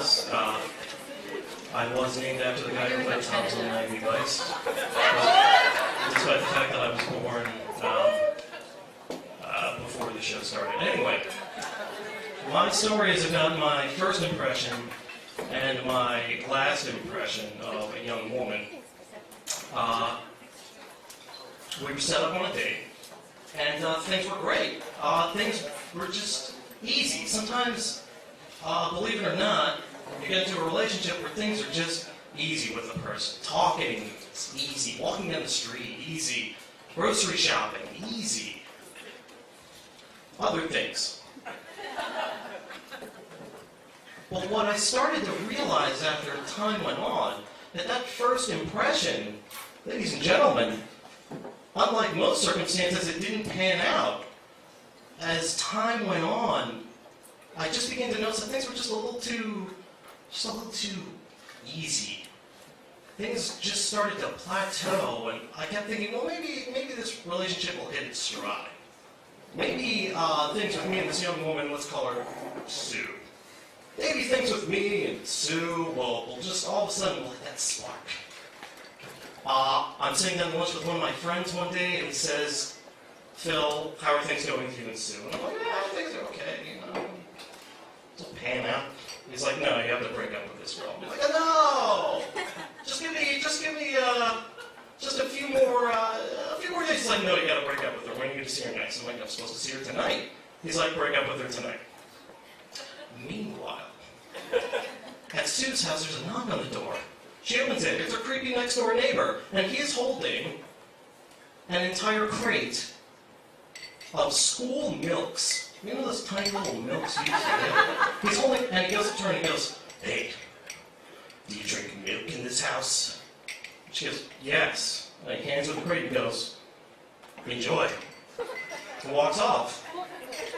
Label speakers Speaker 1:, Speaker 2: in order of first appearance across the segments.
Speaker 1: was. I was named after the guy who played Thomas on Miami Vice. Despite the fact that I was born before the show started. Anyway, my story is about my first impression and my last impression of a young woman. We were set up on a date, and things were great. Things were just easy. Sometimes, believe it or not, you get into a relationship where things are just easy with a person. Talking is easy. Walking down the street, easy. Grocery shopping, easy. Other things. But what I started to realize after time went on, that first impression, ladies and gentlemen, unlike most circumstances, it didn't pan out. As time went on, I just began to notice that things were just a little too easy. Things just started to plateau, and I kept thinking, well, maybe this relationship will hit its stride. Maybe things with me and this young woman, let's call her Sue. Maybe things with me and Sue will just all of a sudden let that spark. I'm sitting down to lunch with one of my friends one day, and he says, Phil, how are things going with you and Sue? And I'm like, yeah, things are okay, It'll pan out. He's like, no, you have to break up with this girl. I'm like, no! Just give me just a few more days. He's like, no, you gotta break up with her. When are you gonna see her next? I'm like, I'm supposed to see her tonight. He's like, break up with her tonight. Meanwhile, at Sue's house, there's a knock on the door. She opens it. It's her creepy next-door neighbor, and he is holding an entire crate of school milks. You know those tiny little milks you used to get? He's holding, and he goes up to her and he goes, hey, do you drink milk in this house? She goes, yes. And he hands her the crate and goes, enjoy. And walks off.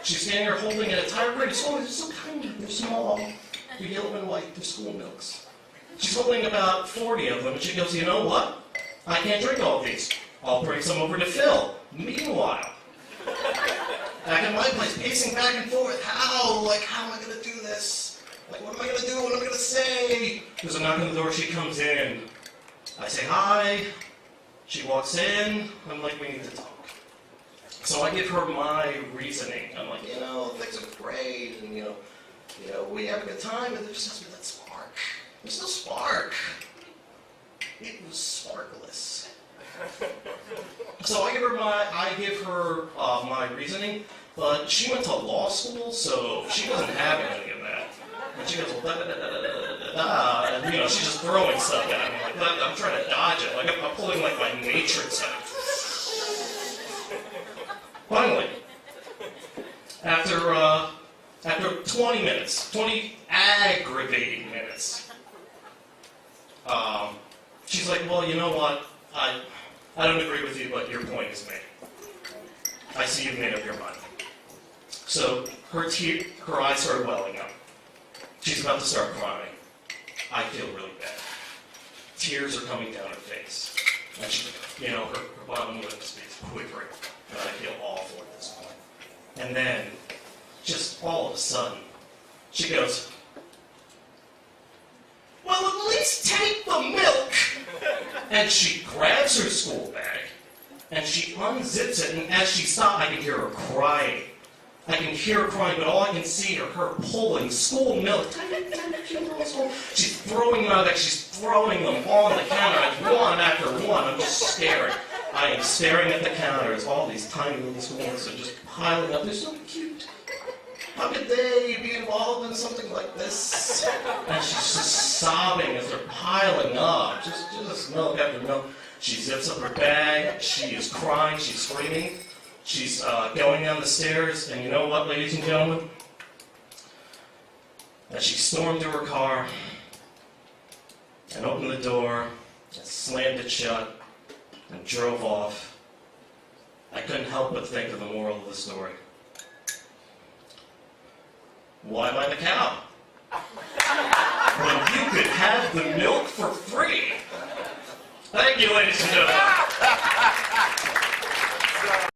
Speaker 1: She's standing there holding an entire crate of school. They're so tiny. They're small. They're yellow and white. They're school milks. She's holding about 40 of them, and she goes, you know what? I can't drink all of these. I'll bring some over to Phil. Meanwhile, back in my place, pacing back and forth. How am I going to do this? What am I going to do? What am I going to say? There's a knock on the door. She comes in. I say hi. She walks in. I'm like, we need to talk. So I give her my reasoning. I'm like, things are great, and we have a good time, and there just has to be that spark. There's no spark. It was sparkless. So I give her my reasoning, but she went to law school, so she doesn't have any of that. And she goes, and she's just throwing stuff at me. Like, I'm trying to dodge it. Like I'm pulling my matrix out. Finally, after 20 aggravating minutes, she's like, well, you know what? I don't agree with you, but your point is made. I see you've made up your mind. So her eyes started welling up. She's about to start crying. I feel really bad. Tears are coming down her face. And she, her bottom lip is quivering. And I feel awful at this point. And then, just all of a sudden, she goes, well, at least take the milk! And she grabs her school bag, and she unzips it, and as she stops, I can hear her crying. But all I can see are her pulling school milk. She's throwing them out there, she's throwing them on the counter, one after one. I'm just staring. I am staring at the counter as all these tiny little school milks are just piling up. They're so cute. How could they be involved in something like this? And she's just sobbing as they're piling up. Just milk after milk. She zips up her bag. She is crying. She's screaming. She's going down the stairs. And you know what, ladies and gentlemen? As she stormed to her car and opened the door and slammed it shut and drove off, I couldn't help but think of the moral of the story. Why buy the cow? When you could have the milk for free. Thank you, ladies and gentlemen.